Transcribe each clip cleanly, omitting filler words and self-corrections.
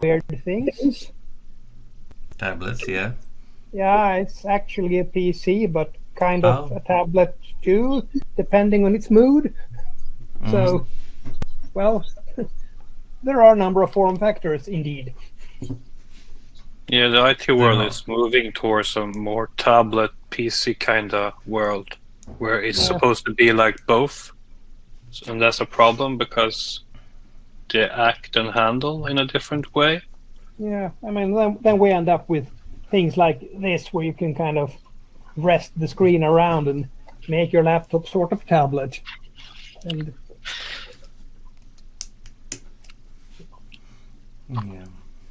weird things. Tablets, yeah. Yeah, it's actually a PC, but kind of a tablet too, depending on its mood. So, well, there are a number of form factors indeed. Yeah, the IT world is moving towards a more tablet PC kind of world, where it's supposed to be like both. And that's a problem because they act and handle in a different way. Yeah, I mean, then we end up with things like this, where you can kind of rest the screen around and make your laptop sort of tablet. And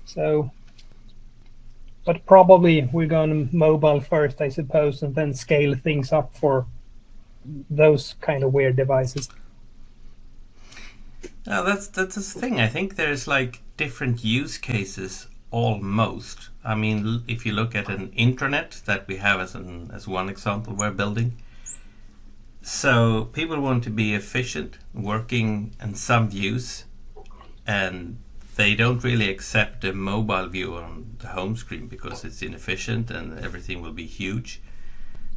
so, but probably we're going mobile first, I suppose, and then scale things up for those kind of weird devices. No, that's the thing. I think there's like different use cases almost. I mean, if you look at an intranet that we have as one example we're building, so people want to be efficient, working in some views, and they don't really accept a mobile view on the home screen because it's inefficient and everything will be huge.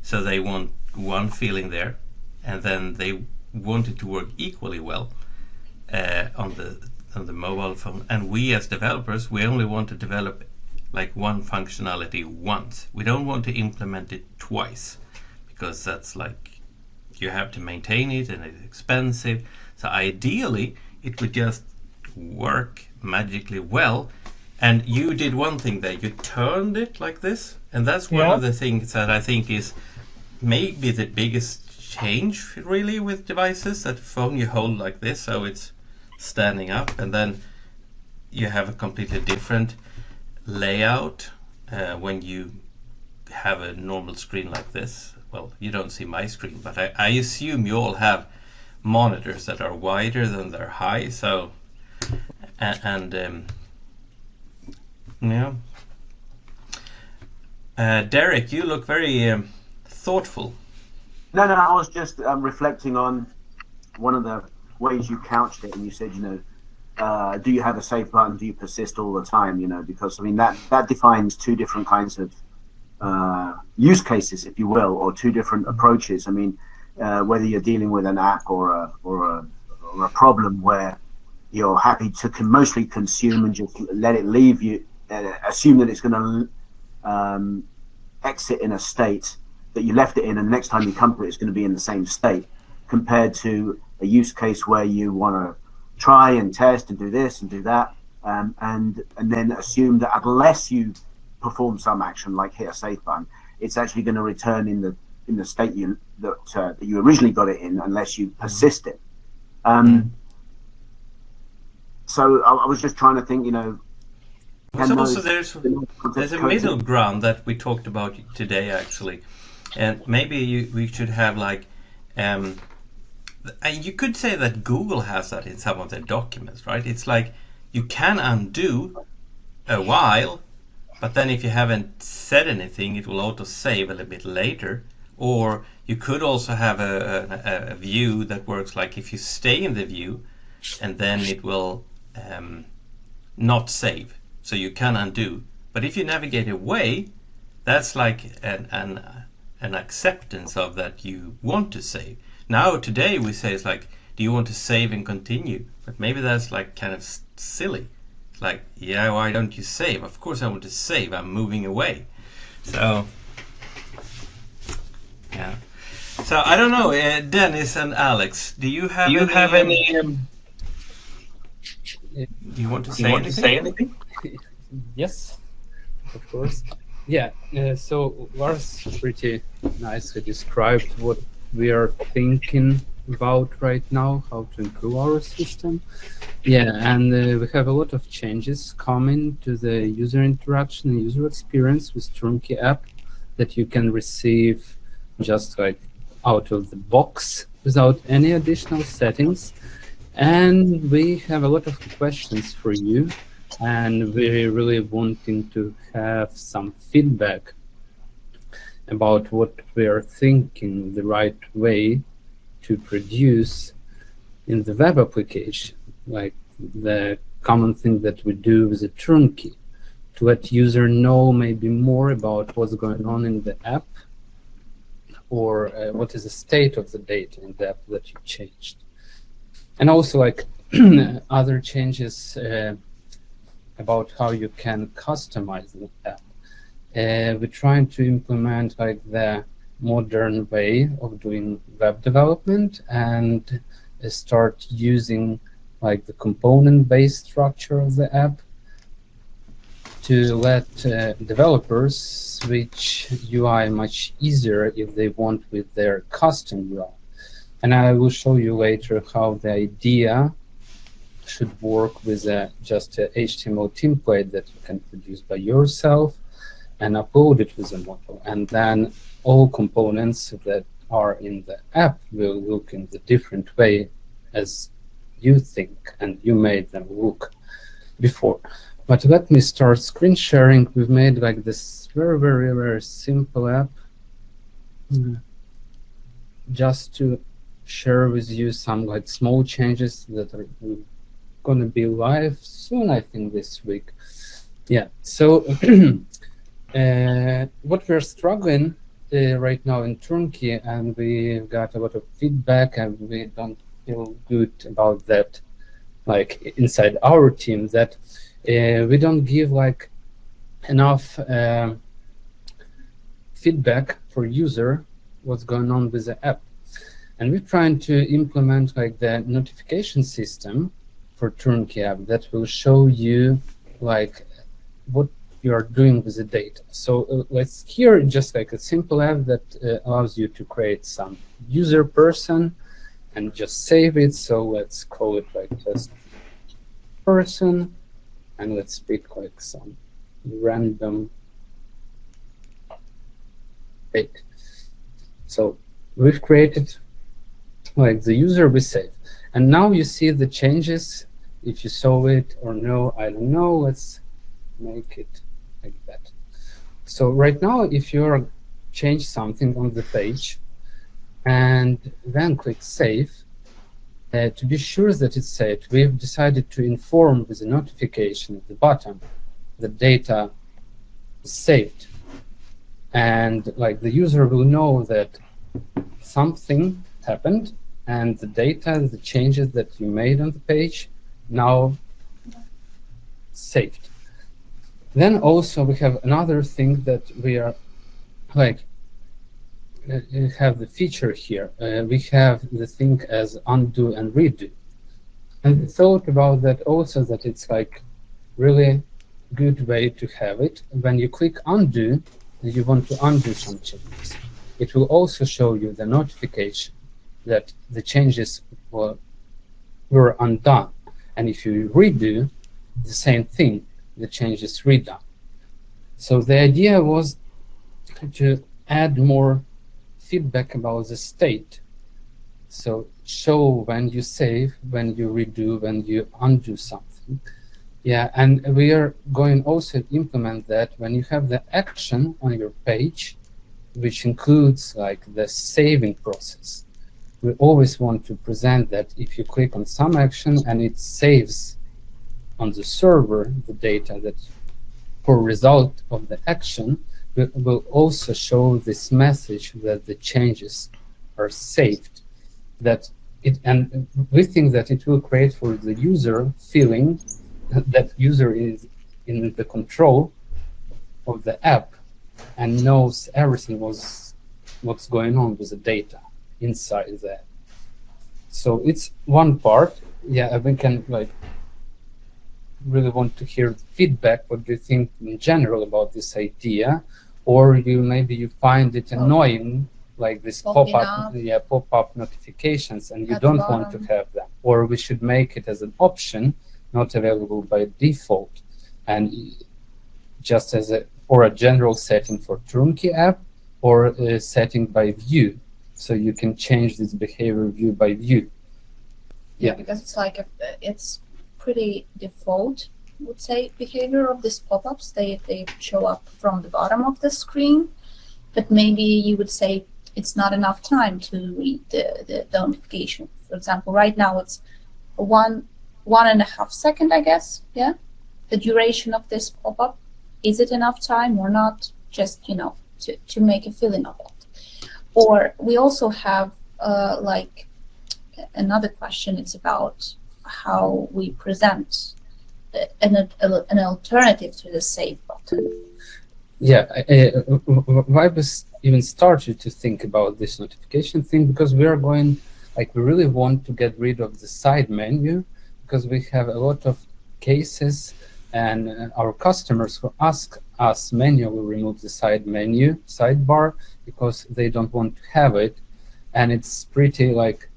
So they want one feeling there, and then they want it to work equally well on the mobile phone. And we as developers, we only want to develop like one functionality once. We don't want to implement it twice, because that's like you have to maintain it and it's expensive. So ideally it would just work magically well. And you did one thing there, you turned it like this, and that's one of the things that I think is maybe the biggest change really with devices. That phone you hold like this, so it's standing up, and then you have a completely different layout when you have a normal screen like this. Well, you don't see my screen, but I assume you all have monitors that are wider than they're high. So Derek, you look very thoughtful. No, I was just reflecting on one of the ways you couched it, and you said, do you have a save button? Do you persist all the time? Because I mean that defines two different kinds of use cases, if you will, or two different approaches. I mean, whether you're dealing with an app or a problem where you're happy to mostly consume and just let it leave you, assume that it's going to exit in a state that you left it in, and next time you come to it, it's going to be in the same state, compared to a use case where you want to try and test and do this and do that, and then assume that unless you perform some action like hit a save button, it's actually going to return in the state that you originally got it in, unless you persist it. So I was just trying to think, So also there's a middle ground that we talked about today, actually, and maybe we should have like, you could say that Google has that in some of their documents, right? It's like you can undo a while, but then if you haven't said anything, it will auto save a little bit later. Or you could also have a view that works like if you stay in the view, and then it will not save, so you can undo. But if you navigate away, that's like an acceptance of that you want to save. Now today we say it's like, do you want to save and continue? But maybe that's like kind of silly. It's like, yeah, why don't you save? Of course I want to save, I'm moving away. So yeah. So I don't know, Dennis and Alex, do you have any do you want to say anything? Yes, of course. Yeah, so Lars pretty nicely described what we are thinking about right now, how to improve our system. Yeah, and we have a lot of changes coming to the user interaction and user experience with Turnkey app that you can receive just like out of the box without any additional settings. And we have a lot of questions for you, and we're really wanting to have some feedback about what we are thinking the right way to produce in the web application, like the common thing that we do with a turnkey to let user know maybe more about what's going on in the app, or what is the state of the data in the app that you changed. And also like other changes about how you can customize the app. We're trying to implement like the modern way of doing web development and start using like the component-based structure of the app to let developers switch UI much easier if they want with their custom UI. And I will show you later how the idea should work with just a HTML template that you can produce by yourself and upload it with a model. And then all components that are in the app will look in the different way as you think and you made them look before. But let me start screen sharing. We've made like this very simple app just to share with you some like small changes that are going to be live soon, I think this week. Yeah, so what we're struggling right now in Turnkey, and we got a lot of feedback and we don't feel good about that, like inside our team, that we don't give like enough feedback for user what's going on with the app. And we're trying to implement like the notification system for Turnkey app that will show you like what you are doing with the data. So let's here just like a simple app that allows you to create some user person and just save it. So let's call it like just person, and let's pick like some random date. So we've created like the user we save. And now you see the changes. If you saw it or no, I don't know. Let's make it like that. So right now, if you change something on the page and then click save, to be sure that it's saved, we've decided to inform with a notification at the bottom the data is saved. And like the user will know that something happened and the data, the changes that you made on the page now saved. Then also we have another thing that we are like have the feature here. We have the thing as undo and redo. And we thought about that also, that it's like really good way to have it. When you click undo, you want to undo some changes. It will also show you the notification that the changes were undone. And if you redo the same thing, the change is redone. So the idea was to add more feedback about the state. So show when you save, when you redo, when you undo something. Yeah, and we are going also to implement that when you have the action on your page, which includes like the saving process. We always want to present that if you click on some action and it saves on the server the data that for result of the action, we will also show this message that the changes are saved. And we think that it will create for the user feeling that user is in the control of the app and knows everything what's going on with the data inside there. So it's one part. Yeah, we can like really want to hear feedback. What do you think in general about this idea? Or maybe you find it annoying, like this pop-up notifications, and you don't want to have them. Or we should make it as an option, not available by default, and just as a general setting for Turnkey app, or a setting by view, so you can change this behavior view by view. Yeah, because it's like it's pretty default, I would say, behavior of these pop-ups. They show up from the bottom of the screen, but maybe you would say it's not enough time to read the notification. For example, right now it's 1 1.5 seconds, I guess. Yeah, the duration of this pop-up. Is it enough time or not? Just, you know, to make a feeling of it. Or we also have like another question. It's about how we present an alternative to the save button. Yeah, why was even started to think about this notification thing, because we are going, like, we really want to get rid of the side menu, because we have a lot of cases and our customers who ask us manually remove the side menu, sidebar, because they don't want to have it. And it's pretty like,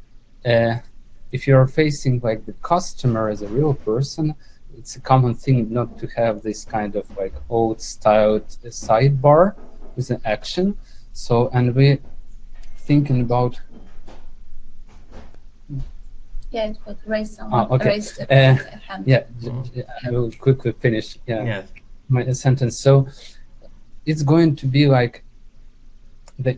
if you're facing like the customer as a real person, it's a common thing not to have this kind of like old styled sidebar with an action. So, and we're thinking about. Yeah, it would raise someone. Okay. Raise the hand. Yeah, I will quickly finish. Yeah, my sentence. So it's going to be like the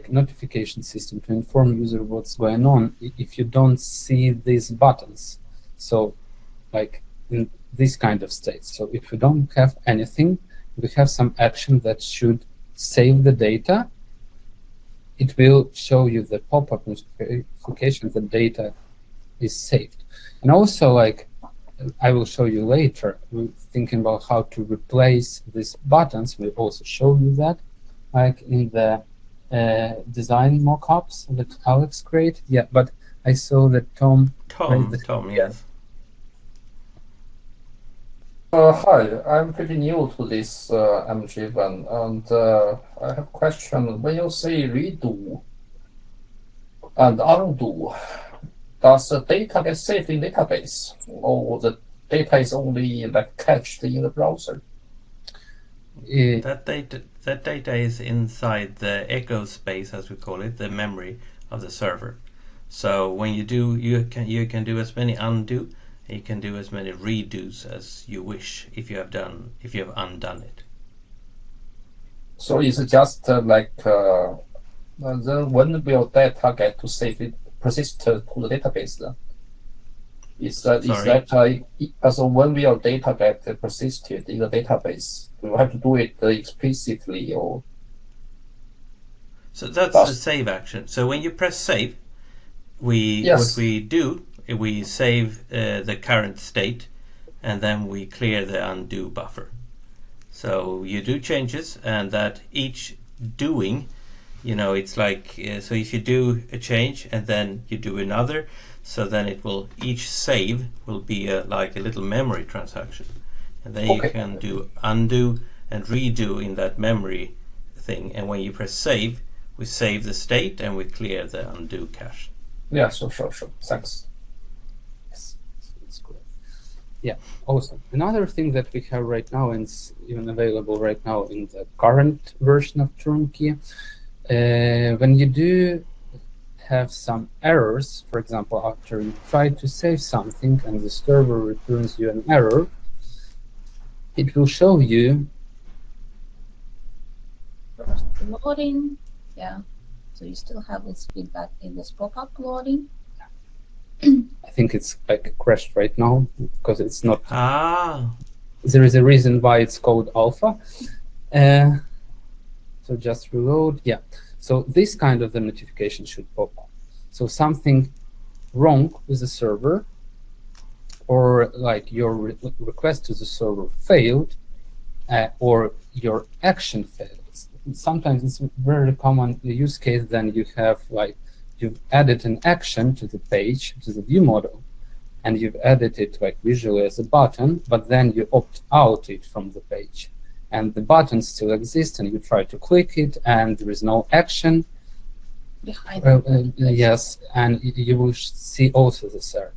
notification system to inform user what's going on if you don't see these buttons. So like in this kind of state. So if you don't have anything, we have some action that should save the data. It will show you the pop-up notification the data is saved. And also, like I will show you later, we're thinking about how to replace these buttons. We also show you that, like in the design mock-ups that Alex created. Yeah, but I saw that Tom, yes. Hi, I'm pretty new to this MDriven, and I have a question. When you say redo and undo, does the data get saved in database, or the data is only like cached in the browser? That data is inside the echo space, as we call it, the memory of the server. So when you do, you can do as many undo, and you can do as many redos as you wish if you have undone it. So it's just like then when will data get to save it? Persist to the database then? So when will data get persisted in the database? Do you have to do it explicitly, or? So that's the save action. So when you press save, what we do, we save the current state, and then we clear the undo buffer. So you do changes, and that each doing, you know, it's like, so if you do a change and then you do another, so then it will, each save will be like a little memory transaction. And then you can do undo and redo in that memory thing. And when you press save, we save the state and we clear the undo cache. Yeah, sure. Thanks. Yes, it's great. Yeah, awesome. Another thing that we have right now, and it's even available right now in the current version of Turnkey, when you do have some errors, for example, after you try to save something and the server returns you an error, it will show you loading. Yeah, so you still have this feedback in this pop-up loading. I think it's like crashed right now because it's not. There is a reason why it's called alpha. So just reload. Yeah. So this kind of the notification should pop up. So something wrong with the server, or like your request to the server failed, or your action failed. Sometimes it's a very common use case. Then you have like you've added an action to the page, to the view model, and you've added it like visually as a button, but then you opt out it from the page. And the button still exists, and you try to click it, and there is no action. Yes, and you will see also this error.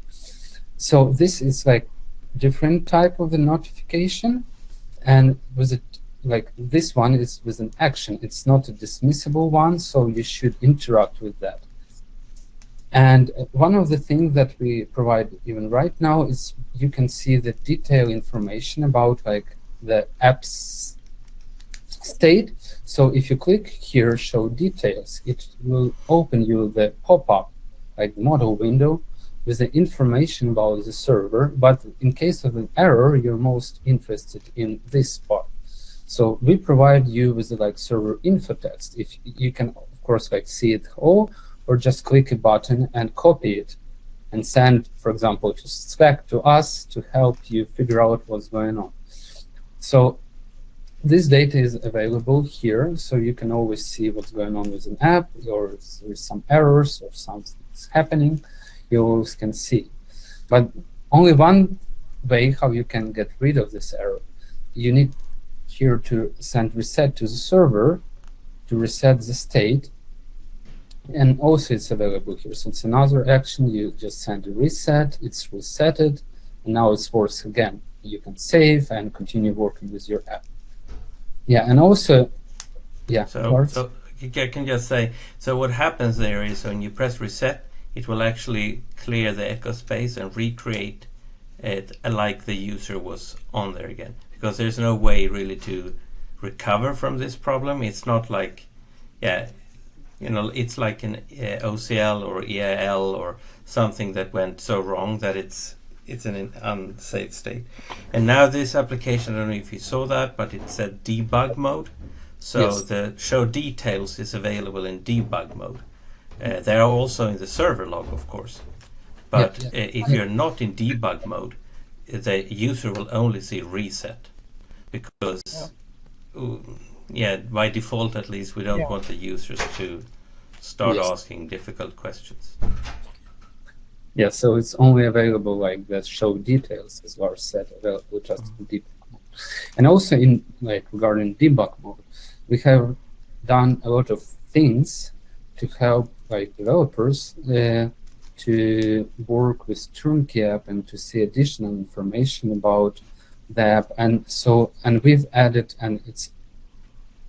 So this is like different type of the notification, and with it, like this one is with an action. It's not a dismissible one, so you should interact with that. And one of the things that we provide even right now is you can see the detailed information about like the app's state. So if you click here, show details, it will open you the pop-up, like the model window with the information about the server, but in case of an error, you're most interested in this part. So we provide you with the like server info text. If you can, of course, like see it all, or just click a button and copy it and send, for example, to Slack to us to help you figure out what's going on. So this data is available here, so you can always see what's going on with an app, or there's some errors or something's happening. You always can see. But only one way how you can get rid of this error. You need here to send reset to the server to reset the state. And also it's available here. So it's another action. You just send a reset, it's resetted, and now it works again. You can save and continue working with your app. Yeah, and also, yeah. So I can just say, so what happens there is when you press reset, it will actually clear the echo space and recreate it like the user was on there again. Because there's no way really to recover from this problem. It's not like, yeah, you know, it's like an OCL or EIL or something that went so wrong that it's in an unsafe state. And now this application, I don't know if you saw that, but it said debug mode. So yes, the show details is available in debug mode. They are also in the server log, of course. But if you're not in debug mode, the user will only see reset. Because, by default at least, we don't want the users to start asking difficult questions. Yeah, so it's only available like that show details, as Lars said, available just in debug mode. And also in like regarding debug mode, we have done a lot of things to help like developers to work with turnkey app and to see additional information about the app. And we've added, and it's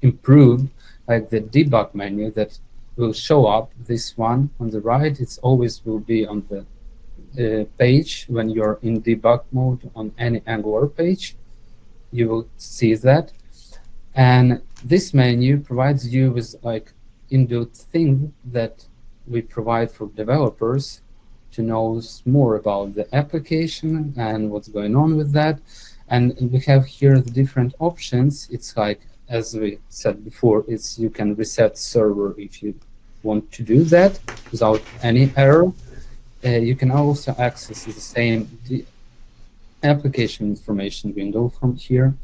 improved, like the debug menu that will show up. This one on the right, it's always will be on the page when you're in debug mode on any Angular page. You will see that. And this menu provides you with like inbuilt thing that we provide for developers to know more about the application and what's going on with that. And we have here the different options. It's like, as we said before, it's you can reset server if you want to do that without any error. You can also access the same application information window from here.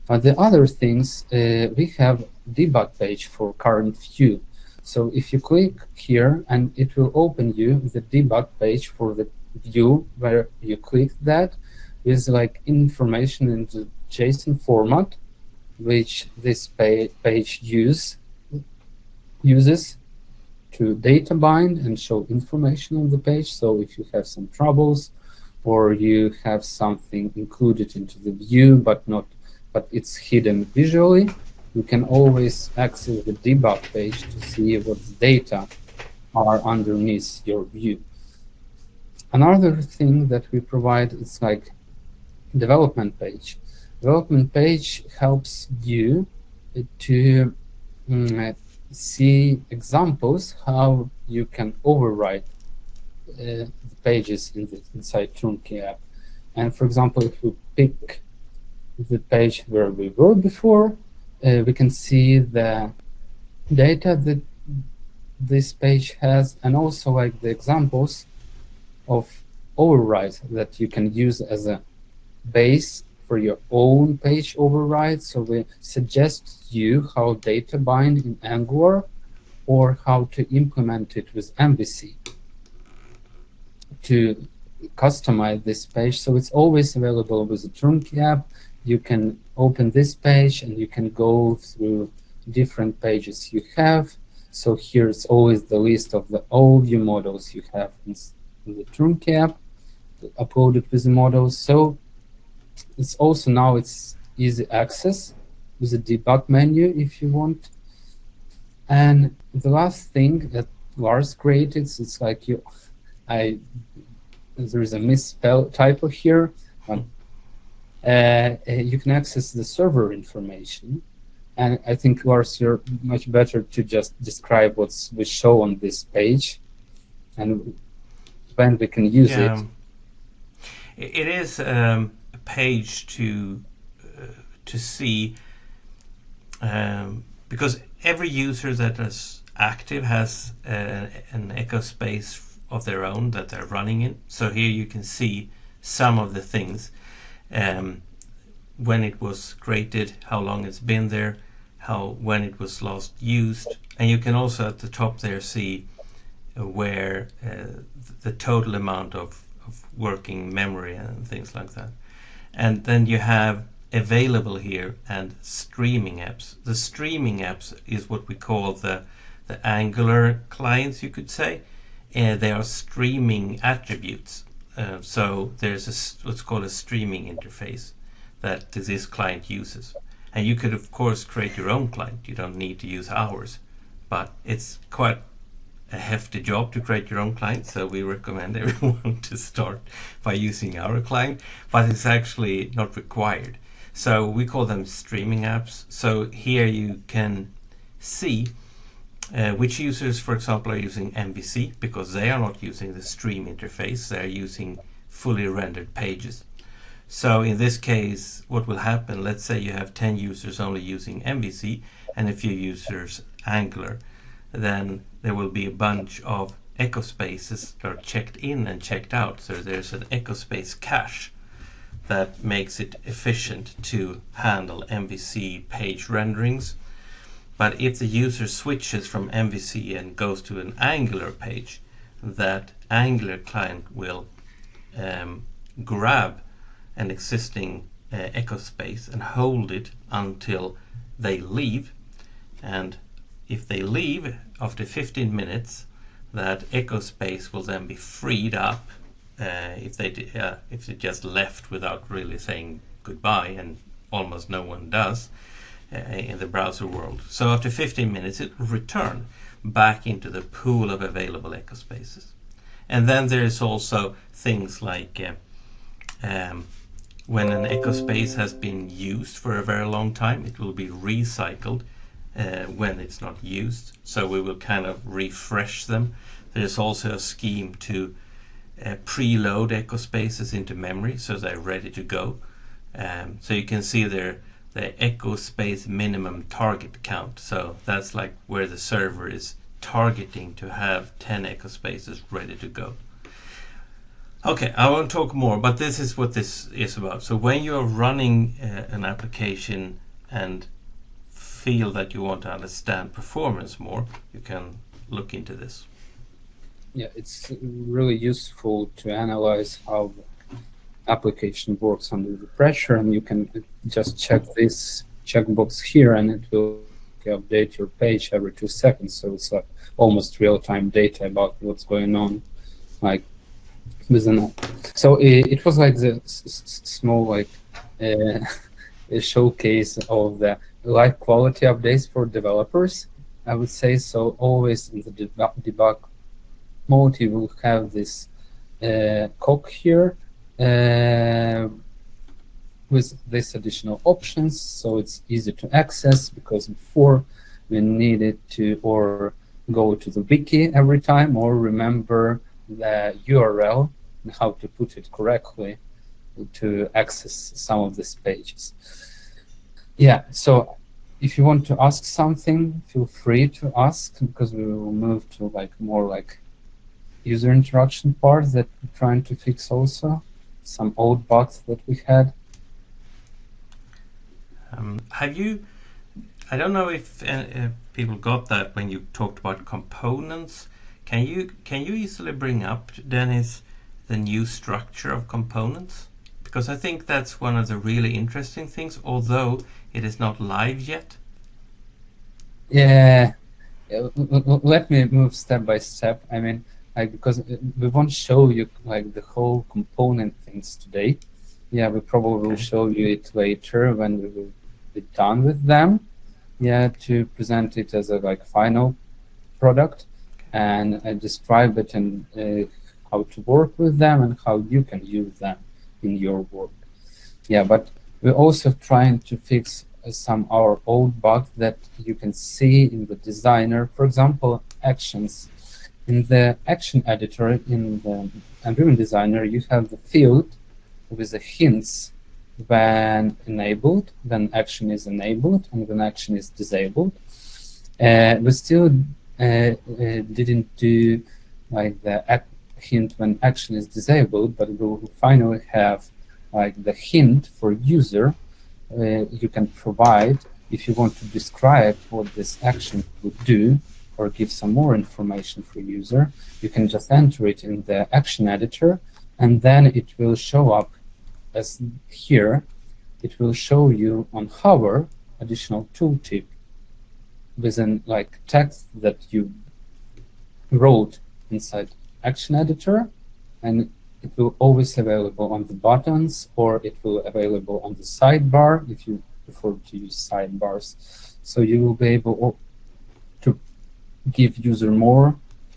The other things, we have debug page for current view. So if you click here, and it will open you the debug page for the view where you click that with like information in the JSON format, which this page uses to data bind and show information on the page. So if you have some troubles, or you have something included into the view but it's hidden visually, you can always access the debug page to see what data are underneath your view. Another thing that we provide is like development page. Development page helps you to see examples how you can overwrite the pages inside turnkey app. And for example, if we pick the page where we were before, we can see the data that this page has, and also like the examples of override that you can use as a base for your own page override. So we suggest you how data bind in Angular, or how to implement it with MVC to customize this page. So it's always available with the turnkey app. You can open this page and you can go through different pages you have. So here's always the list of all view models you have in the turnkey app uploaded with the models. So it's also now it's easy access with the debug menu if you want. And the last thing that Lars created, it's like there is a misspell typo here. You can access the server information. And I think, Lars, you're much better to just describe we show on this page. And when we can use it. It is a page to see, because every user that is active has an echo space of their own that they're running in. So here you can see some of the things, when it was created, how long it's been there, when it was last used, and you can also at the top there see where the total amount of working memory and things like that. And then you have available here and streaming apps. The streaming apps is what we call the Angular clients, you could say. They are streaming attributes. So there's what's called a streaming interface that this client uses. And you could, of course, create your own client. You don't need to use ours. But it's quite a hefty job to create your own client, so we recommend everyone to start by using our client, but it's actually not required. So we call them streaming apps. So here you can see which users, for example, are using MVC, because they are not using the stream interface, they're using fully rendered pages. So in this case, what will happen, let's say you have 10 users only using MVC and a few users Angular, then there will be a bunch of echo spaces that are checked in and checked out. So there's an echo space cache that makes it efficient to handle MVC page renderings. But if the user switches from MVC and goes to an Angular page, that Angular client will grab an existing echo space and hold it until they leave. And if they leave after 15 minutes, that echo space will then be freed up if they just left without really saying goodbye, and almost no one does in the browser world. So after 15 minutes, it will return back into the pool of available echo spaces. And then there is also things like when an echo space has been used for a very long time, it will be recycled when it's not used. So we will kind of refresh them. There's also a scheme to preload echo spaces into memory so they're ready to go. So you can see there the echo space minimum target count. So that's like where the server is targeting to have 10 echo spaces ready to go. Okay, I won't talk more, but this is what this is about. So when you're running an application and feel that you want to understand performance more, you can look into this. Yeah, it's really useful to analyze how the application works under the pressure, and you can just check this checkbox here and it will update your page every 2 seconds. So it's like almost real-time data about what's going on, like with an app. So it was like the small like a showcase of the live quality updates for developers, I would say. So always in the debug mode, you will have this cog here with this additional options, so it's easy to access, because before we needed to or go to the wiki every time or remember the URL and how to put it correctly to access some of these pages. Yeah, so if you want to ask something, feel free to ask, because we will move to like more like user interaction part that we're trying to fix also, some old bugs that we had. Have you, I don't know if people got that when you talked about components. Can you easily bring up, Dennis, the new structure of components? Because I think that's one of the really interesting things, although it is not live yet. Yeah, let me move step by step. I mean, like, because we won't show you like the whole component things today. Yeah, we probably will show you it later when we will be done with them. Yeah, to present it as a like final product and describe it and how to work with them and how you can use them in your work. Yeah, but we're also trying to fix some our old bugs that you can see in the designer. For example, actions. in the action editor in the MDriven Designer, you have the field with the hints when enabled, when action is enabled, and when action is disabled. We still didn't do like the hint when action is disabled, but we will finally have like the hint for user. You can provide if you want to describe what this action would do or give some more information for user. You can just enter it in the action editor, and then it will show up as here. It will show you on hover additional tooltip within like text that you wrote inside action editor, and it will always available on the buttons, or it will available on the sidebar if you prefer to use sidebars. So you will be able to give user more,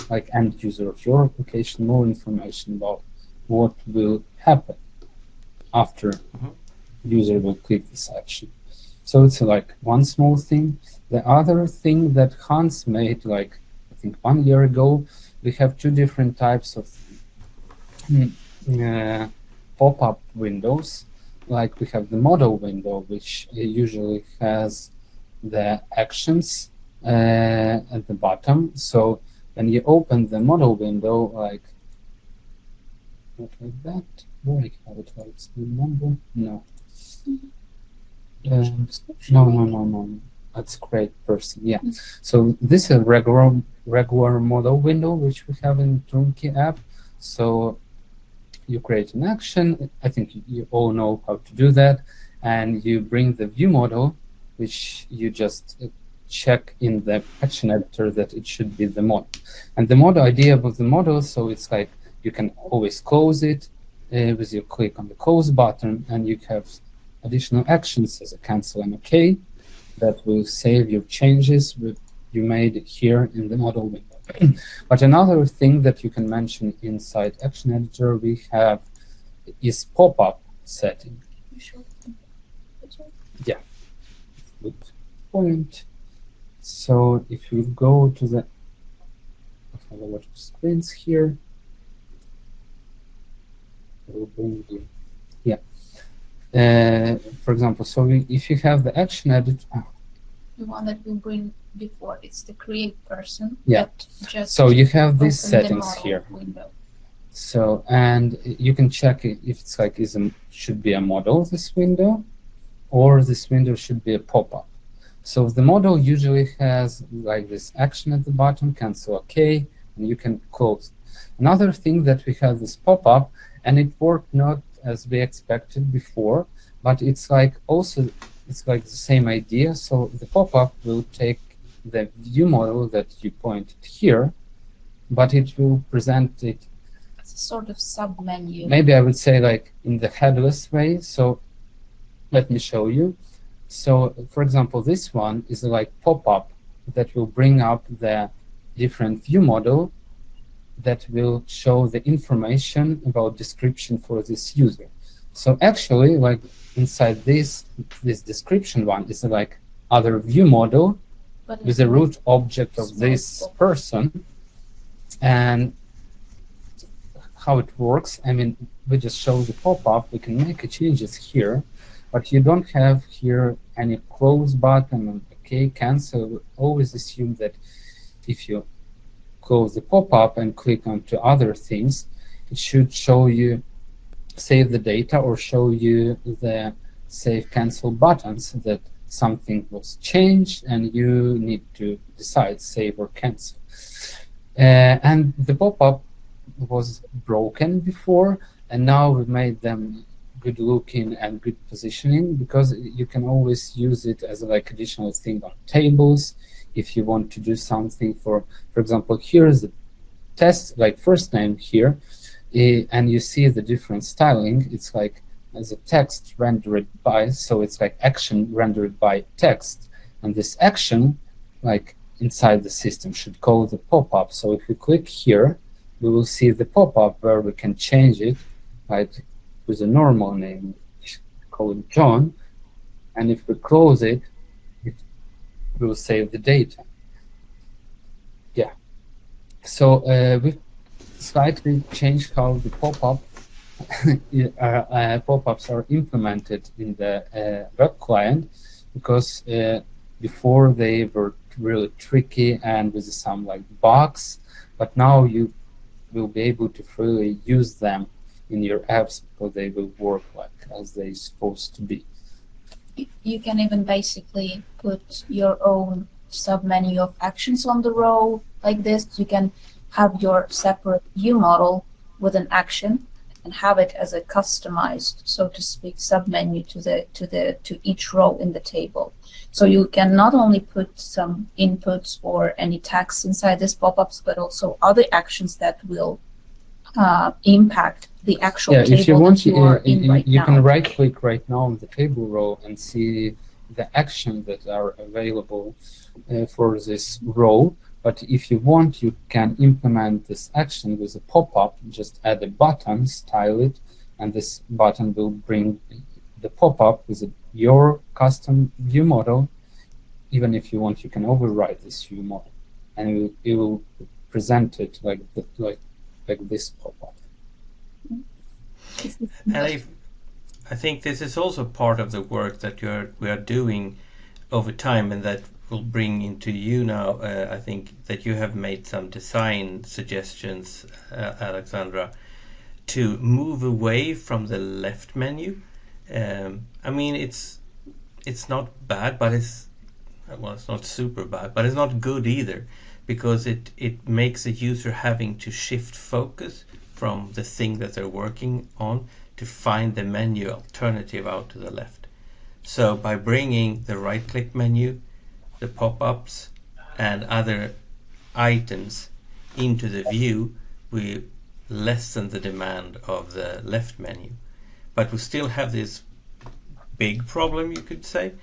like end user of your application, more information about what will happen after user will click this action. So it's like one small thing. The other thing that Hans made, like I think 1 year ago, we have two different types of pop-up windows. Like we have the model window, which usually has the actions at the bottom. So when you open the model window, like not like that. Where I have it? Like it's the number? No. No. That's great person. Yeah. So this is a regular model window which we have in Turnkey app. So you create an action. I think you all know how to do that, and you bring the view model, which you just check in the action editor that it should be the model. And the model idea of the model, so it's like you can always close it with your click on the close button, and you have additional actions as a cancel and OK that will save your changes you made here in the model window. But another thing that you can mention inside action editor we have is pop-up setting. Yeah, good point. So if you go to the lower screens here, we'll bring you. Yeah. For example, so if you have the action editor, the one that we bring before, it's the create person. Yeah. Just so you have these settings here. Window. So, and you can check if it's like should be a model, this window, or this window should be a pop-up. So the model usually has like this action at the bottom, cancel OK, and you can close. Another thing that we have this pop-up, and it worked not as we expected before, but it's like also it's like the same idea. So the pop-up will take the view model that you pointed here, but it will present it as a sort of sub-menu. Maybe I would say like in the headless way. So let me show you. So for example, this one is like pop-up that will bring up the different view model that will show the information about description for this user. So actually, like inside this description one is like other view model with the root object of this person. And how it works, I mean, we just show the pop-up, we can make changes here, but you don't have here any close button and OK, cancel. We always assume that if you close the pop-up and click onto other things, it should show you save the data or show you the save cancel buttons that something was changed and you need to decide save or cancel. And the pop-up was broken before, and now we made them good looking and good positioning, because you can always use it as like additional thing on tables if you want to do something. For example, here's the test, like first name here, and you see the different styling. It's like as a text rendered by, so it's like action rendered by text, and this action like inside the system should call the pop-up. So if we click here, we will see the pop-up where we can change it, like with a normal name, call it John, and if we close it, it will save the data. Yeah. So we've slightly changed how the pop-ups are implemented in the web client, because before they were really tricky and with some like bugs, but now you will be able to freely use them in your apps because they will work like as they're supposed to be. You can even basically put your own submenu of actions on the row like this. You can have your separate view model with an action and have it as a customized, so to speak, submenu to each row in the table. So you can not only put some inputs or any text inside this pop-ups, but also other actions that will impact the actual table if you want, that you are in right you now. can right-click right now on the table row and see the actions that are available for this row. But if you want, you can implement this action with a pop-up. Just add a button, style it, and this button will bring the pop-up with your custom view model. Even if you want, you can override this view model, and it will present it like this pop-up. And I think this is also part of the work that we are doing over time, and that will bring into you now. I think that you have made some design suggestions, Alexandra, to move away from the left menu. I mean, it's not bad, but it's not super bad, but it's not good either, because it makes the user having to shift focus from the thing that they're working on to find the menu alternative out to the left. So by bringing the right-click menu, the pop-ups, and other items into the view, we lessen the demand of the left menu. But we still have this big problem, you could say,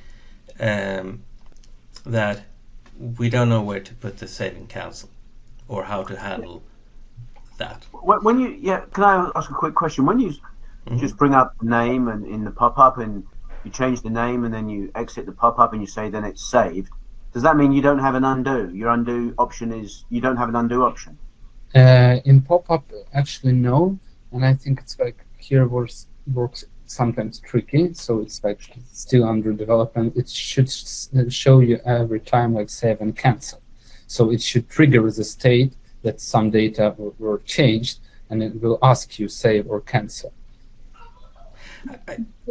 that we don't know where to put the save and cancel, or how to handle that. When you, can I ask a quick question? When you just bring up the name and in the pop-up, and you change the name, and then you exit the pop-up, and you say then it's saved, does that mean you don't have an undo? Your undo option is, you don't have an undo option? In pop-up, actually no, and I think it's like here works sometimes tricky, so it's like still under development. It should show you every time like save and cancel, so it should trigger the state that some data were changed, and it will ask you save or cancel.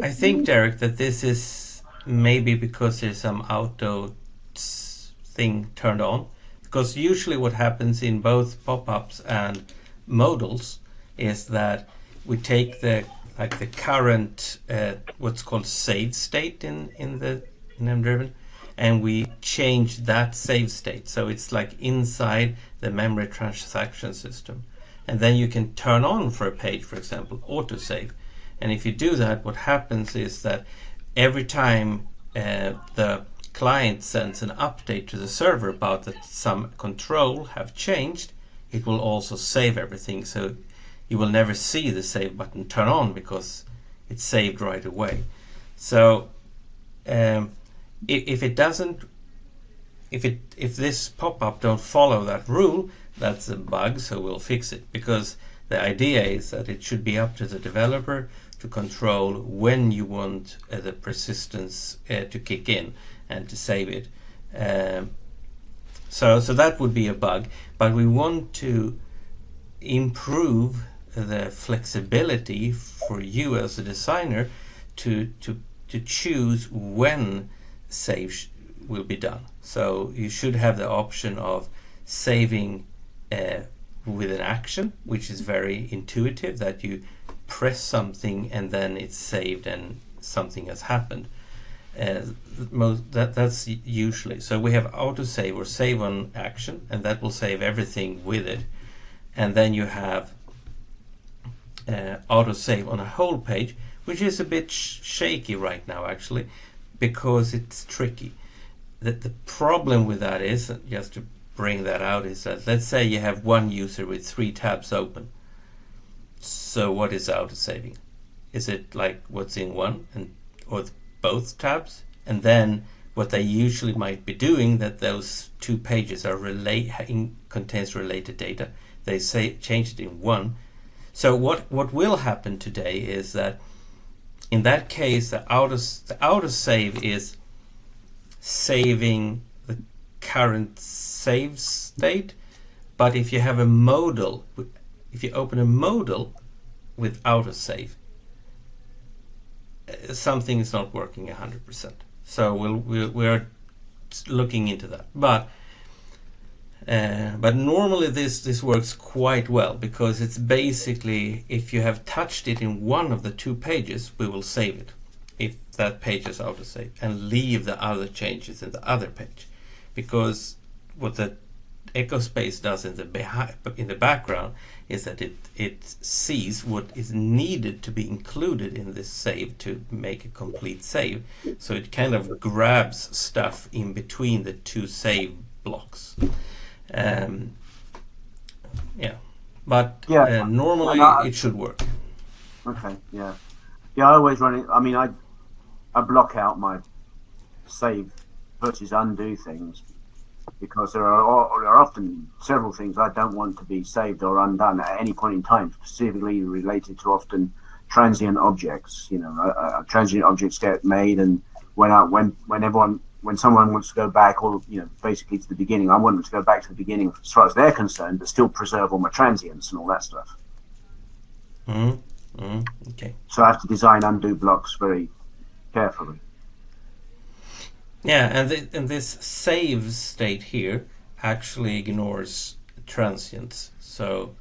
I think, Derek, that this is maybe because there's some auto thing turned on, because usually what happens in both pop-ups and modals is that we take the current what's called save state in MDriven, and we change that save state, so it's like inside the memory transaction system, and then you can turn on for a page, for example, autosave. And if you do that, what happens is that every time the client sends an update to the server about that some control have changed, it will also save everything, so you will never see the save button turn on because it's saved right away. So if this pop-up don't follow that rule, that's a bug, so we'll fix it, because the idea is that it should be up to the developer to control when you want the persistence to kick in and to save it. So that would be a bug, but we want to improve the flexibility for you as a designer to choose when save will be done. So you should have the option of saving with an action, which is very intuitive, that you press something and then it's saved and something has happened. That's usually. So we have autosave or save on action, and that will save everything with it. And then you have autosave on a whole page, which is a bit shaky right now, actually, because it's tricky. The problem with that is, just to bring that out, is that let's say you have one user with 3 tabs open. So what is autosaving? Is it like what's in one or both tabs? And then what they usually might be doing, that those 2 pages are contains related data. They change it in one. So what will happen today is that in that case the autosave is saving the current save state, but if you have a modal, if you open a modal with autosave, something is not working 100%. So we're looking into that. But normally this works quite well, because it's basically, if you have touched it in one of the 2 pages, we will save it if that page is autosave, and leave the other changes in the other page, because what the echo space does in the background is that it sees what is needed to be included in this save to make a complete save. So it kind of grabs stuff in between the 2 save blocks. Normally it should work. Okay, yeah. I always run it. I mean, I block out my save versus undo things, because there are often several things I don't want to be saved or undone at any point in time, specifically related to often transient objects. Transient objects get made, and when someone wants to go back, or basically to the beginning, I want them to go back to the beginning as far as they're concerned, but still preserve all my transients and all that stuff. Okay. So I have to design undo blocks very carefully. Yeah, and this save state here actually ignores transients. So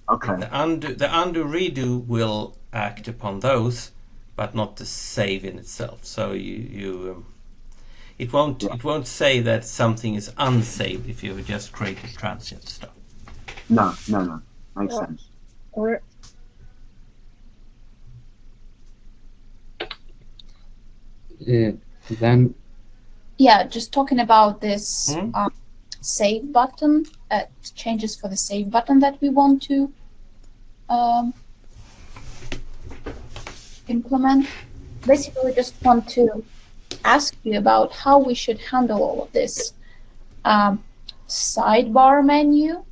okay, the undo redo will act upon those, but not the save in itself. So it won't say that something is unsaved if you just created transient stuff. No, makes sense. Then just talking about this save button, changes for the save button that we want to implement. Basically, we just want to ask you about how we should handle all of this. Sidebar menu.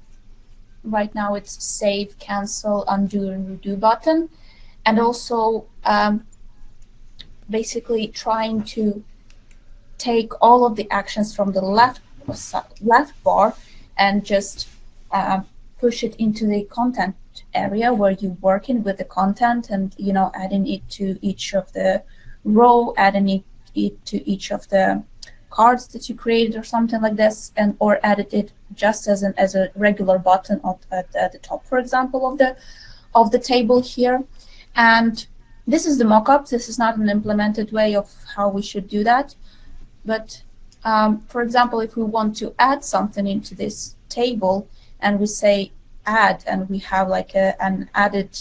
Right now it's save, cancel, undo, and redo button. And also basically trying to take all of the actions from the left bar and just push it into the content area where you're working with the content, and adding it to each of the row, adding it to each of the cards that you created or something like this, or added it just as a regular button at the top, for example, of the table here. And this is the mock-up. This is not an implemented way of how we should do that. But for example, if we want to add something into this table and we say add, and we have like an added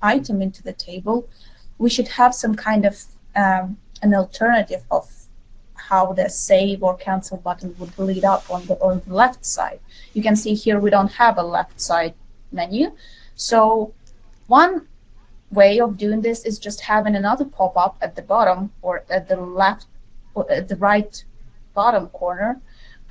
item into the table, we should have some kind of an alternative of how the save or cancel button would lead up on the left side. You can see here we don't have a left side menu. So one way of doing this is just having another pop-up at the bottom, or at the left, or at the right bottom corner,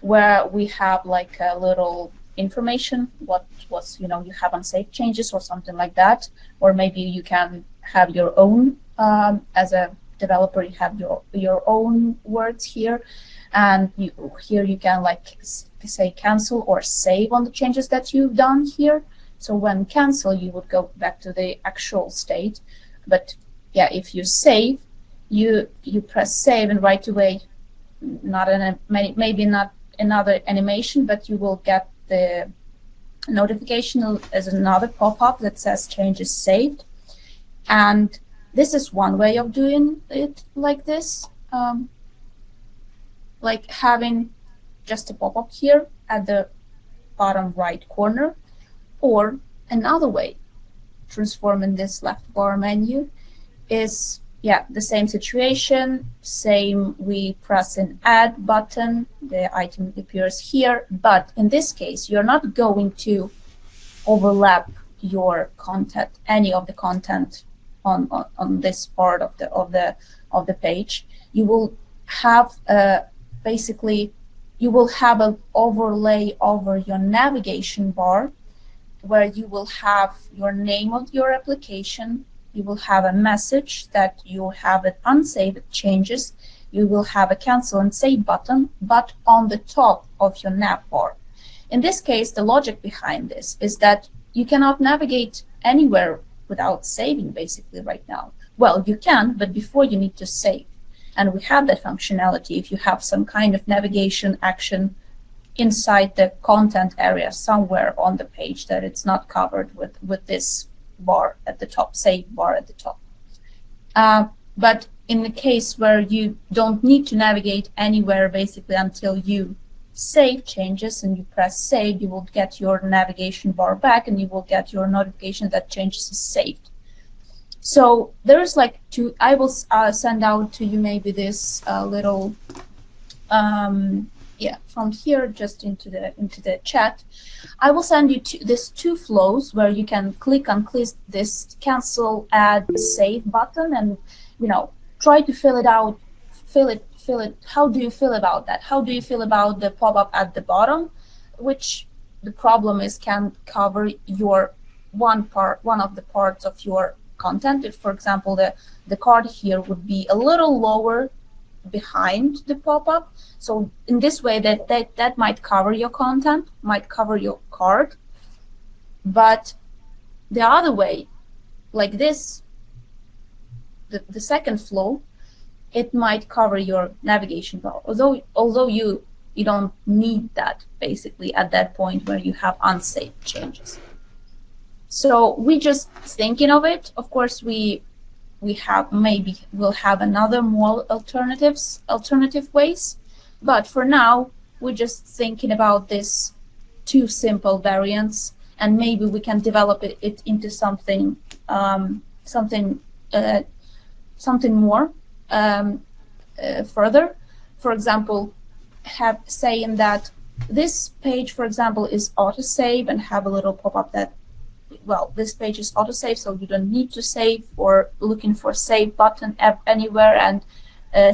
where we have like a little information, what was you have unsaved changes or something like that. Or maybe you can have your own, as a developer, you have your own words here, and here you can like say cancel or save on the changes that you've done here. So when cancel, you would go back to the actual state. But yeah, if you save, you press save, and right away, maybe not another animation, but you will get the notification as another pop-up that says changes saved. And this is one way of doing it like this, like having just a pop-up here at the bottom right corner. Or another way, transforming this left bar menu, is the same situation, we press an add button, the item appears here, but in this case you're not going to overlap your content, any of the content on this part of the page. You will have basically you will have an overlay over your navigation bar where you will have your name of your application, you will have a message that you have an unsaved changes, you will have a cancel and save button, but on the top of your nav bar. In this case, the logic behind this is that you cannot navigate anywhere without saving basically right now. Well, you can, but before you need to save. And we have that functionality if you have some kind of navigation action inside the content area somewhere on the page that it's not covered with this bar at the top, save bar at the top. But in the case where you don't need to navigate anywhere basically until you save changes and you press save, you will get your navigation bar back and you will get your notification that changes is saved. So there's like two, I will send out to you maybe this little, yeah, from here just into the chat. I will send you this two flows where you can click on this cancel, add, save button and, you know, try to fill it out, fill it. How do you feel about that? How do you feel about the pop-up at the bottom, which the problem is can cover your one of the parts of your content. If, for example, the card here would be a little lower behind the pop-up. So in this way, that might cover your content, might cover your card. But the other way, like this, the second flow, it might cover your navigation bar. Although you don't need that basically at that point where you have unsaved changes. So we just thinking of it. Of course, we'll have another more alternative ways. But for now, we're just thinking about this two simple variants, and maybe we can develop it into something more further. For example, saying that this page, for example, is autosave and have a little pop-up that, well, this page is autosave, so you don't need to save or looking for save button anywhere and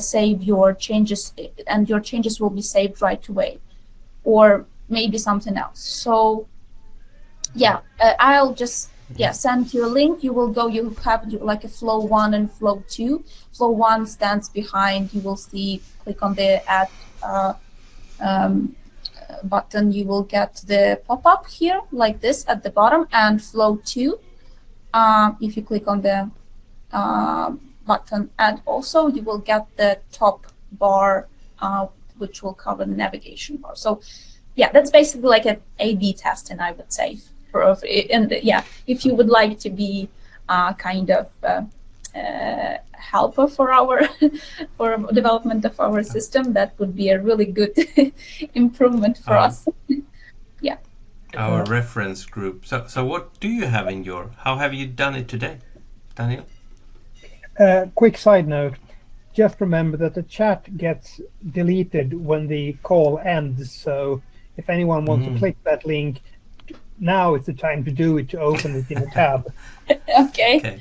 save your changes, and your changes will be saved right away, or maybe something else. So yeah, I'll just send you a link. You will go, you have like a flow 1 and flow 2. Flow 1 stands behind, you will see, click on the add button, you will get the pop-up here like this at the bottom. And flow 2, if you click on the button add also, you will get the top bar, which will cover the navigation bar. So yeah, that's basically like an A/B testing, I would say. And yeah, if you would like to be kind of helper for our for development of our system, that would be a really good improvement for us. Yeah. Our reference group. So what do you have in your? How have you done it today, Daniel? Quick side note. Just remember that the chat gets deleted when the call ends. So if anyone wants to click that link, now is the time to do it, to open it in a tab. Okay.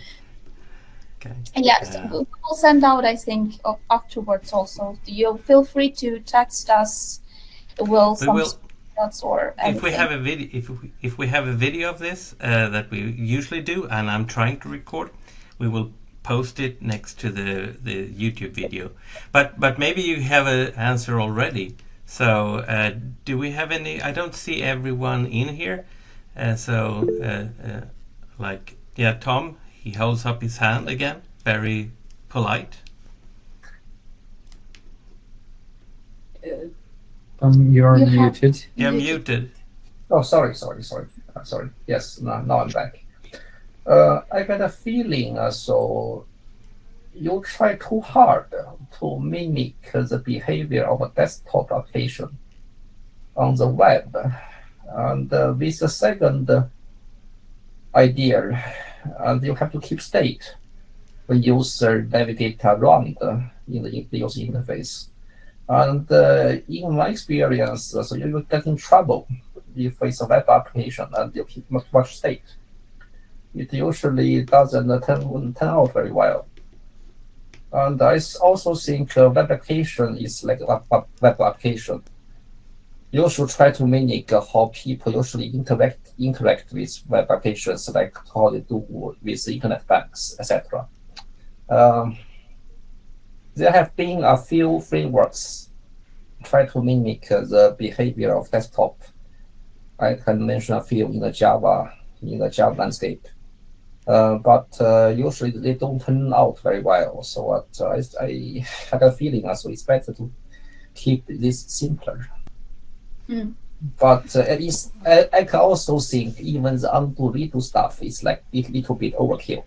Yes, we'll send out, I think, afterwards also. You feel free to text us. Or if we have a video, if we have a video of this that we usually do, and I'm trying to record, we will post it next to the YouTube video. But maybe you have an answer already. So do we have any? I don't see everyone in here. Tom, he holds up his hand again, very polite. You're muted. You're muted. Oh, sorry. Yes, now I'm back. I got a feeling so you try too hard to mimic the behavior of a desktop application on the web. And with the second idea, and you have to keep state when user navigate around in the user interface. And in my experience, so you will get in trouble if it's a web application and you keep much state. It usually doesn't turn out very well. And I also think web application is like a web application. You should try to mimic how people usually interact with web applications, like how they do with internet banks, etc. There have been a few frameworks try to mimic the behavior of desktop. I can mention a few in the Java landscape, but usually they don't turn out very well. So I have a feeling also it's better to keep this simpler. But at least I can also think even the undo redo stuff is like a little bit overkill.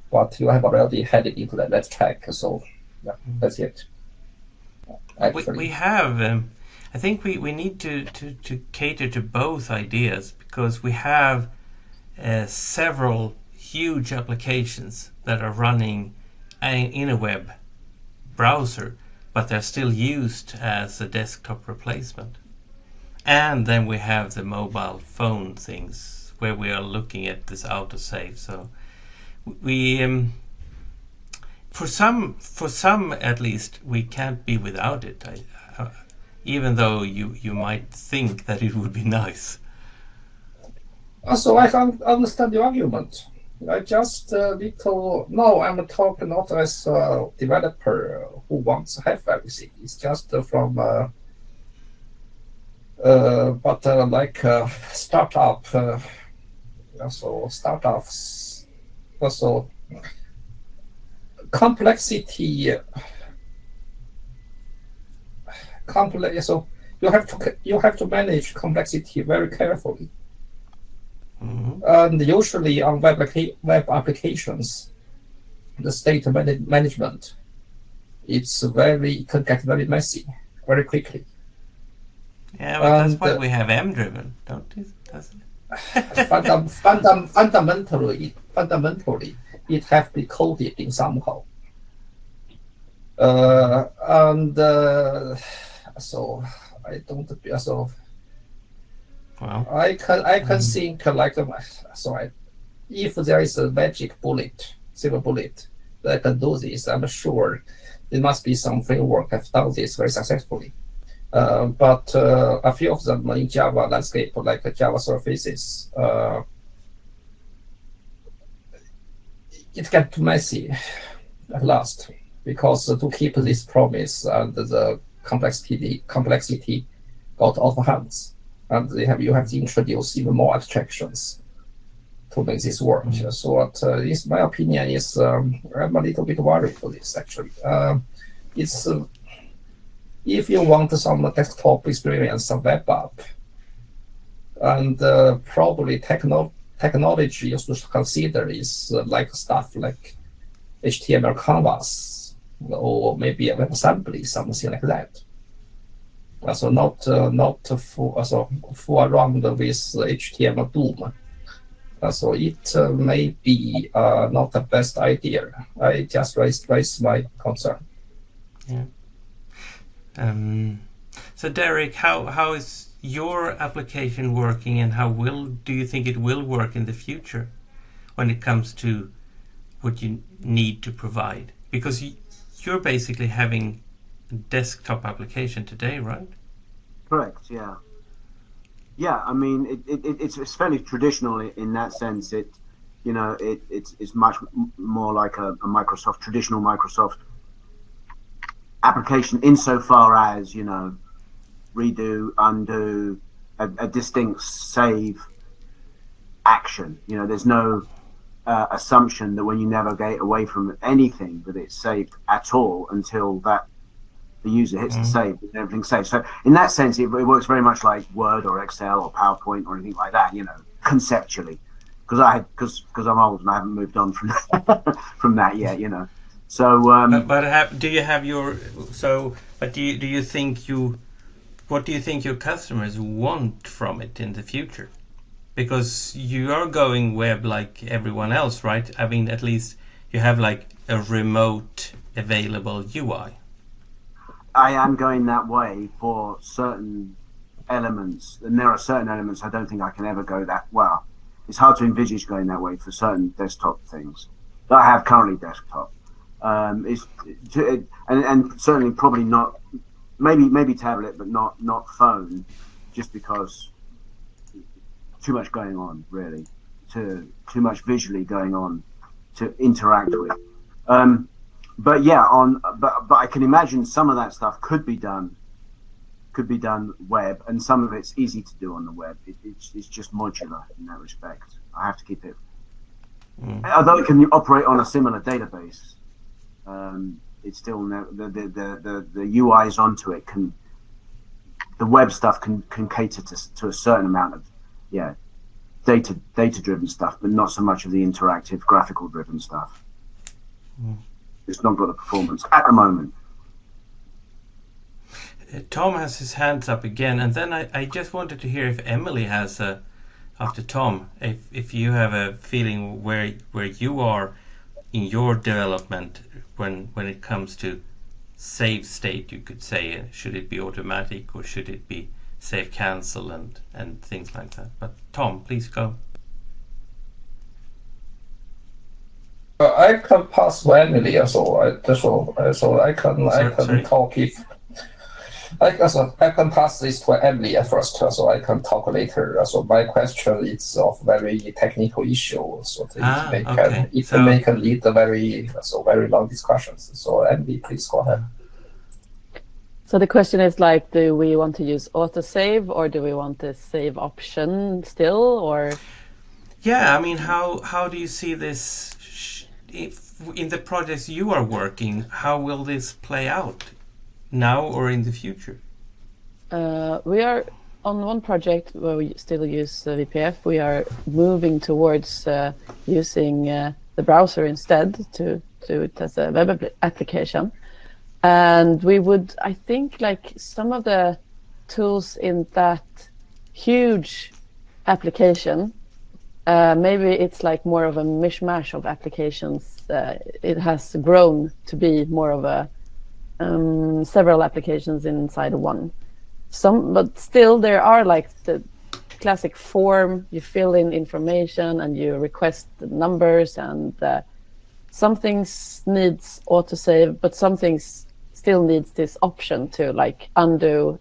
But you have already headed into that track, so yeah, that's it. We have, I think we need to cater to both ideas, because we have several huge applications that are running in a web browser, but they're still used as a desktop replacement. And then we have the mobile phone things where we are looking at this autosave. So we for some at least we can't be without it. Even though you might think that it would be nice. So I can understand the argument. I just no, I'm talking not as a developer who wants to have everything. It's just from but like startup, so startups, also complexity. So you have to manage complexity very carefully. And usually on web applications, the state management, can get very messy very quickly. Yeah, but that's why we have MDriven, don't you? Fundamentally, it has to be coded in somehow. So I don't. So well, I can think like if there is a magic bullet, silver bullet that can do this, I'm sure there must be some framework have done this very successfully. But a few of them in Java landscape, like Java surfaces, it gets too messy at last, because to keep this promise and the complexity got off hands, and you have to introduce even more abstractions to make this work. So this, my opinion is, I'm a little bit worried for this actually. It's if you want some desktop experience, some web app, and probably technology you should consider is like stuff like HTML canvas, or maybe a WebAssembly, something like that. So not fool around with HTML doom. So it may be not the best idea. I just raised my concern. Yeah. So Derek, how is your application working, and how do you think it will work in the future when it comes to what you need to provide? Because you're basically having a desktop application today, right? Correct. Yeah. Yeah. I mean, it's fairly traditional in that sense. It's much more like a traditional Microsoft application, insofar as redo, undo, a distinct save action. There's no assumption that when you navigate away from anything that it's saved at all until the user hits the save, and everything's saved. So in that sense, it works very much like Word or Excel or PowerPoint or anything like that. Conceptually, because I'm old and I haven't moved on from from that yet. So, do you have your? So, but do you think what do you think your customers want from it in the future? Because you are going web like everyone else, right? I mean, at least you have like a remote available UI. I am going that way for certain elements, and there are certain elements I don't think I can ever go that well. It's hard to envisage going that way for certain desktop things that I have currently desktop. And certainly probably not, maybe tablet, but not phone, just because too much going on, really, too much visually going on to interact with. But yeah, but I can imagine some of that stuff could be done web, and some of it's easy to do on the web. It's just modular in that respect. I have to keep it. Although it can operate on a similar database, it's still the UIs onto it the web stuff can cater to a certain amount of data driven stuff, but not so much of the interactive graphical driven stuff. It's not got the performance at the moment. Tom has his hands up again, and then I just wanted to hear if Emily has after Tom, if you have a feeling where you are in your development when it comes to save state, you could say, should it be automatic or should it be save cancel and things like that. But Tom, please go. I can pass to Emily so I can talk if. I can pass this to Emily at first, so I can talk later. So my question is of very technical issue, so it can lead to very long discussions. So Emily, please go ahead. So the question is like, do we want to use autosave or do we want the save option still, or? Yeah, I mean, how do you see this in the projects you are working? How will this play out? Now or in the future? We are on one project where we still use VPF. We are moving towards using the browser instead to do it as a web application. And we would, I think, like some of the tools in that huge application, maybe it's like more of a mishmash of applications. It has grown to be more of a several applications inside one. But still there are like the classic form, you fill in information and you request the numbers, and some things needs autosave, but some things still needs this option to like undo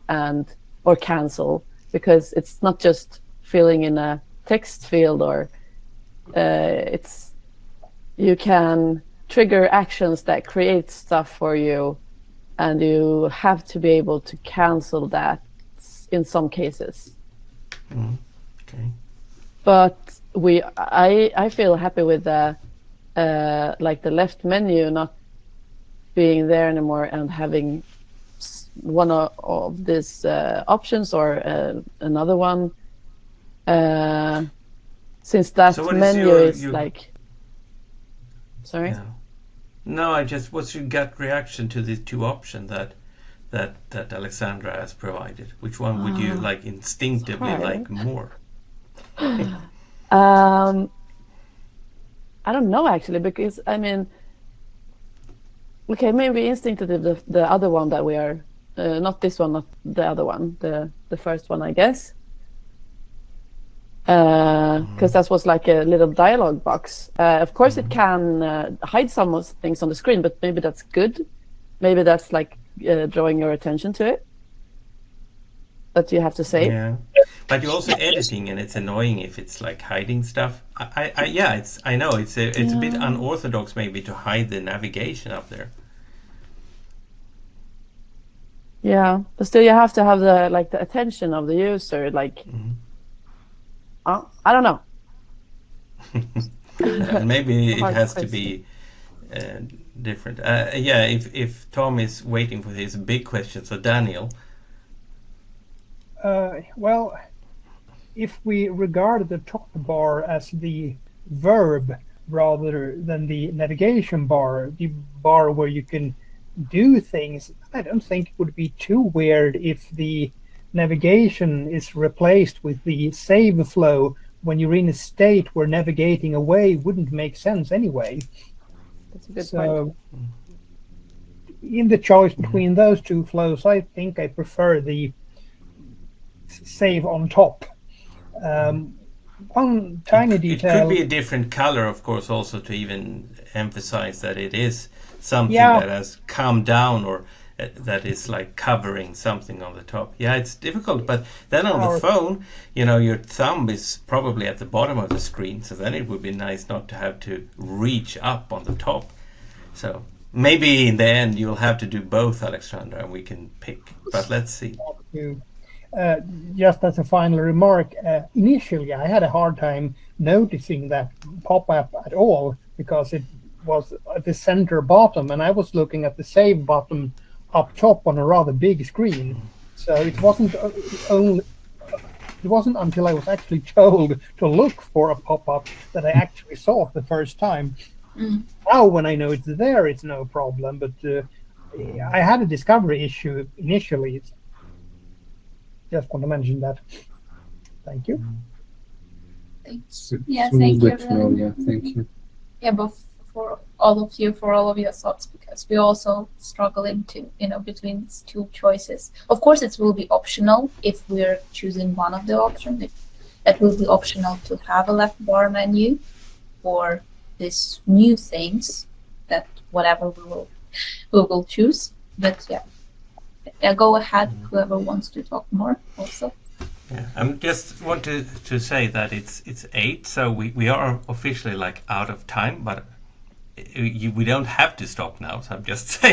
or cancel, because it's not just filling in a text field, or you can trigger actions that create stuff for you, and you have to be able to cancel that in some cases. Okay. But I feel happy with the like the left menu not being there anymore and having one of these options or another one, since that menu is like. Sorry. Yeah. No, what's your gut reaction to the two options that Alexandra has provided? Which one would you like instinctively like more? I don't know actually, because I mean, okay, maybe instinctively the other one that we are not this one, not the other one, the first one, I guess. Because that was like a little dialogue box. Of course, it can hide some of things on the screen, but maybe that's good. Maybe that's like drawing your attention to it. That you have to say. Yeah, but you're also editing, and it's annoying if it's like hiding stuff. I know it's a bit unorthodox maybe to hide the navigation up there. Yeah, but still you have to have the attention of the user, like. I don't know. And maybe it has to be different. If Tom is waiting for his big question, so Daniel. Well, if we regard the top bar as the verb rather than the navigation bar, the bar where you can do things, I don't think it would be too weird if the navigation is replaced with the save flow when you're in a state where navigating away wouldn't make sense anyway. That's a good point. In the choice between those two flows, I think I prefer the save on top. One tiny detail. It could be a different color, of course, also to even emphasize that it is something that has come down or that is like covering something on the top. Yeah, it's difficult, but then on the phone, you know, your thumb is probably at the bottom of the screen, so then it would be nice not to have to reach up on the top. So maybe in the end you'll have to do both, Alexandra, and we can pick, but let's see. Just as a final remark, initially I had a hard time noticing that pop-up at all because it was at the center bottom, and I was looking at the save button up top on a rather big screen. So it wasn't until I was actually told to look for a pop-up that I actually saw it the first time. Now when I know it's there, it's no problem, but I had a discovery issue initially. Just want to mention that. Thank you. Thanks. Yeah, thank you. Yeah, thank you. Yeah, but for all of your thoughts, because we're also struggling to, between these two choices. Of course, it will be optional if we're choosing one of the options. It will be optional to have a left bar menu or these new things that whatever we will choose. But yeah, go ahead, whoever wants to talk more also. Yeah, I just want to say that it's 8, so we are officially like out of time, but we don't have to stop now, so I'm just saying.